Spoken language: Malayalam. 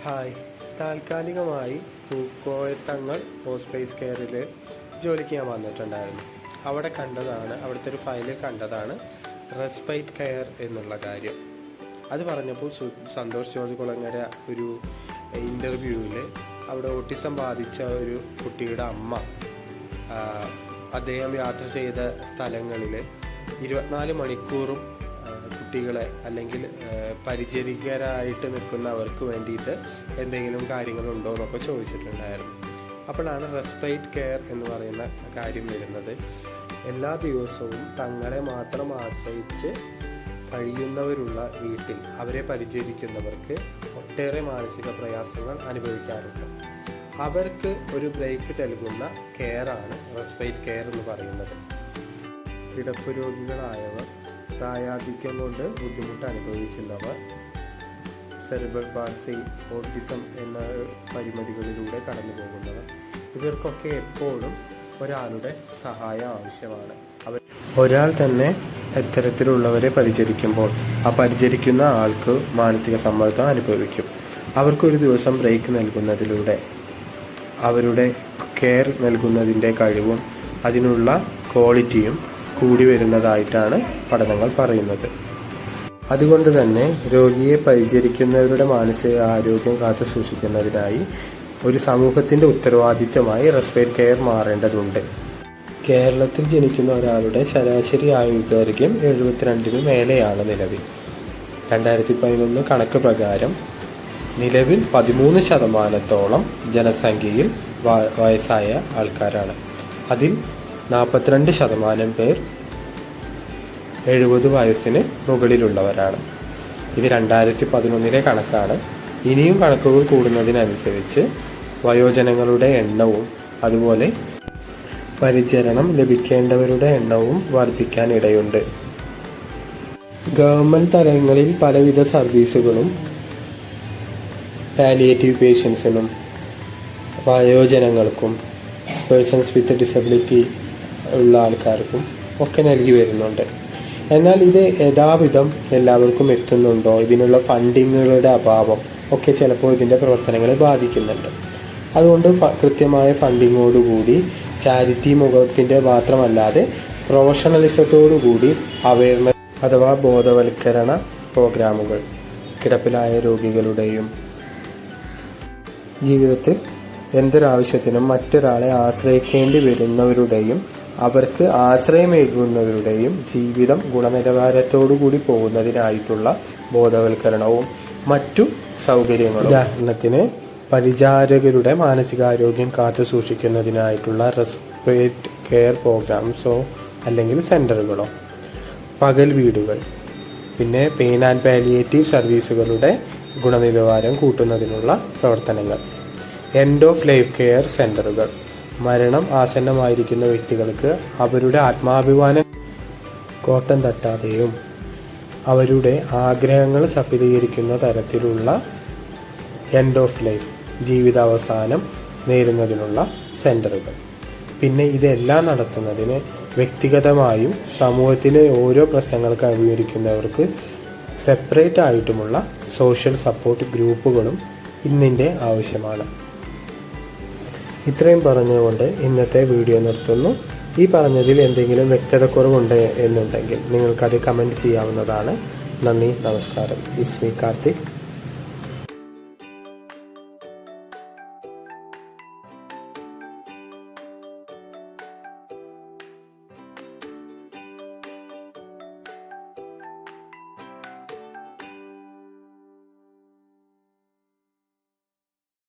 ഹായ്. താൽക്കാലികമായി പൂക്കോയത്തങ്ങൾ ഹോസ്പൈസ് കെയറിൽ ജോലിക്ക് ഞാൻ വന്നിട്ടുണ്ടായിരുന്നു. അവിടുത്തെ ഒരു ഫയലിൽ കണ്ടതാണ് റെസ്പൈറ്റ് കെയർ എന്നുള്ള കാര്യം. അത് പറഞ്ഞപ്പോൾ സന്തോഷ് ജോർജ് കുളങ്ങര ഒരു ഇൻ്റർവ്യൂവിൽ അവിടെ ഓട്ടിസം ബാധിച്ച ഒരു കുട്ടിയുടെ അമ്മ അദ്ദേഹം യാത്ര ചെയ്ത സ്ഥലങ്ങളിൽ 24 മണിക്കൂറും കുട്ടികളെ അല്ലെങ്കിൽ പരിചരികരായിട്ട് നിൽക്കുന്നവർക്ക് വേണ്ടിയിട്ട് എന്തെങ്കിലും കാര്യങ്ങളുണ്ടോ എന്നൊക്കെ ചോദിച്ചിട്ടുണ്ടായിരുന്നു. അപ്പോഴാണ് റെസ്പൈറ്റ് കെയർ എന്ന് പറയുന്ന കാര്യം വരുന്നത്. എല്ലാ ദിവസവും തങ്ങളെ മാത്രം ആശ്രയിച്ച് കഴിയുന്നവരുള്ള വീട്ടിൽ അവരെ പരിചരിക്കുന്നവർക്ക് ഒട്ടേറെ മാനസിക പ്രയാസങ്ങൾ അനുഭവിക്കാറുണ്ട്. അവർക്ക് ഒരു ബ്രേക്ക് നൽകുന്ന കെയറാണ് റെസ്പൈറ്റ് കെയർ എന്ന് പറയുന്നത്. കിടപ്പ് രോഗികളായവർ, പ്രായാധിക്യം കൊണ്ട് ബുദ്ധിമുട്ട് അനുഭവിക്കുന്നവർ, സെറിബ്രൽ പാൾസി, ഓട്ടിസം എന്ന പരിമിതികളിലൂടെ കടന്നു പോകുന്നവർ, ഇവർക്കൊക്കെ എപ്പോഴും ഒരാളുടെ സഹായം ആവശ്യമാണ്. ഒരാൾ തന്നെ ഇത്തരത്തിലുള്ളവരെ പരിചരിക്കുമ്പോൾ ആ പരിചരിക്കുന്ന ആൾക്ക് മാനസിക സമ്മർദ്ദം അനുഭവിക്കും. അവർക്കൊരു ദിവസം ബ്രേക്ക് നൽകുന്നതിലൂടെ അവരുടെ കെയർ നൽകുന്നതിൻ്റെ കഴിവും അതിനുള്ള ക്വാളിറ്റിയും കൂടി വരുന്നതായിട്ടാണ് പഠനങ്ങൾ പറയുന്നത്. അതുകൊണ്ട് തന്നെ രോഗിയെ പരിചരിക്കുന്നവരുടെ മാനസിക ആരോഗ്യം കാത്തു സൂക്ഷിക്കുന്നതിനായി ഒരു സമൂഹത്തിൻ്റെ ഉത്തരവാദിത്വമായി റെസ്പൈറ്റ് കെയർ മാറേണ്ടതുണ്ട്. കേരളത്തിൽ ജനിക്കുന്ന ഒരാളുടെ ശരാശരി ആയുർദൈർഘ്യം 72 മേലെയാണ് നിലവിൽ. 2011 കണക്ക് പ്രകാരം നിലവിൽ 13% ജനസംഖ്യയിൽ വയസ്സായ ആൾക്കാരാണ്. അതിൽ 42% പേർ 70 വയസ്സിന് മുകളിലുള്ളവരാണ്. ഇത് 2011 കണക്കാണ്. ഇനിയും കണക്കുകൾ കൂടുന്നതിനനുസരിച്ച് വയോജനങ്ങളുടെ എണ്ണവും അതുപോലെ പരിചരണം ലഭിക്കേണ്ടവരുടെ എണ്ണവും വർദ്ധിക്കാനിടയുണ്ട്. ഗവൺമെൻറ് തലങ്ങളിൽ പലവിധ സർവീസുകളും പാലിയേറ്റീവ് പേഷ്യൻസിനും വയോജനങ്ങൾക്കും പേഴ്സൺസ് വിത്ത് ഡിസബിലിറ്റി ഉള്ള ആൾക്കാർക്കും ഒക്കെ നൽകി വരുന്നുണ്ട്. എന്നാൽ ഇത് യഥാവിധം എല്ലാവർക്കും എത്തുന്നുണ്ടോ, ഇതിനുള്ള ഫണ്ടിങ്ങുകളുടെ അഭാവം ഒക്കെ ചിലപ്പോൾ ഇതിൻ്റെ പ്രവർത്തനങ്ങളെ ബാധിക്കുന്നുണ്ട്. അതുകൊണ്ട് കൃത്യമായ ഫണ്ടിങ്ങോടുകൂടി ചാരിറ്റി മുഖത്തിൻ്റെ മാത്രമല്ലാതെ പ്രൊഫഷണലിസത്തോടുകൂടി അവയർനെസ് അഥവാ ബോധവൽക്കരണ പ്രോഗ്രാമുകൾ കിടപ്പിലായ രോഗികളുടെയും ജീവിതത്തിൽ എന്തൊരാവശ്യത്തിനും മറ്റൊരാളെ ആശ്രയിക്കേണ്ടി വരുന്നവരുടെയും അവർക്ക് ആശ്രയമേകുന്നവരുടെയും ജീവിതം ഗുണനിലവാരത്തോടുകൂടി പോകുന്നതിനായിട്ടുള്ള ബോധവൽക്കരണവും മറ്റു സൗകര്യങ്ങളും, ഉദാഹരണത്തിന് പരിചാരകരുടെ മാനസികാരോഗ്യം കാത്തു സൂക്ഷിക്കുന്നതിനായിട്ടുള്ള റെസ്പൈറ്റ് കെയർ പ്രോഗ്രാംസോ അല്ലെങ്കിൽ സെൻ്ററുകളോ, പകൽ വീടുകൾ, പിന്നെ പെയിൻ ആൻഡ് പാലിയേറ്റീവ് സർവീസുകളുടെ ഗുണനിലവാരം കൂട്ടുന്നതിനുള്ള പ്രവർത്തനങ്ങൾ, എൻഡ് ഓഫ് ലൈഫ് കെയർ സെൻ്ററുകൾ, മരണം ആസന്നമായിരിക്കുന്ന വ്യക്തികൾക്ക് അവരുടെ ആത്മാഭിമാനം കോട്ടം തട്ടാതെയും അവരുടെ ആഗ്രഹങ്ങൾ സഫലീകരിക്കുന്ന തരത്തിലുള്ള എൻഡ് ഓഫ് ലൈഫ് ജീവിതാവസാനം നേരുന്നതിനുള്ള സെൻ്ററുകൾ. പിന്നെ ഇതെല്ലാം നടത്തുന്നതിന് വ്യക്തിഗതമായും സമൂഹത്തിലെ ഓരോ പ്രശ്നങ്ങൾക്ക് അഭിമുഖീകരിക്കുന്നവർക്ക് സെപ്പറേറ്റ് ആയിട്ടുമുള്ള സോഷ്യൽ സപ്പോർട്ട് ഗ്രൂപ്പുകളും ഇന്നിൻ്റെ ആവശ്യമാണ്. ഇത്രയും പറഞ്ഞുകൊണ്ട് ഇന്നത്തെ വീഡിയോ നിർത്തുന്നു. ഈ പറഞ്ഞതിൽ എന്തെങ്കിലും വ്യക്തതക്കുറവുണ്ട് എന്നുണ്ടെങ്കിൽ നിങ്ങൾക്കത് കമൻറ്റ് ചെയ്യാവുന്നതാണ്. നന്ദി, നമസ്കാരം. It's me Karthik.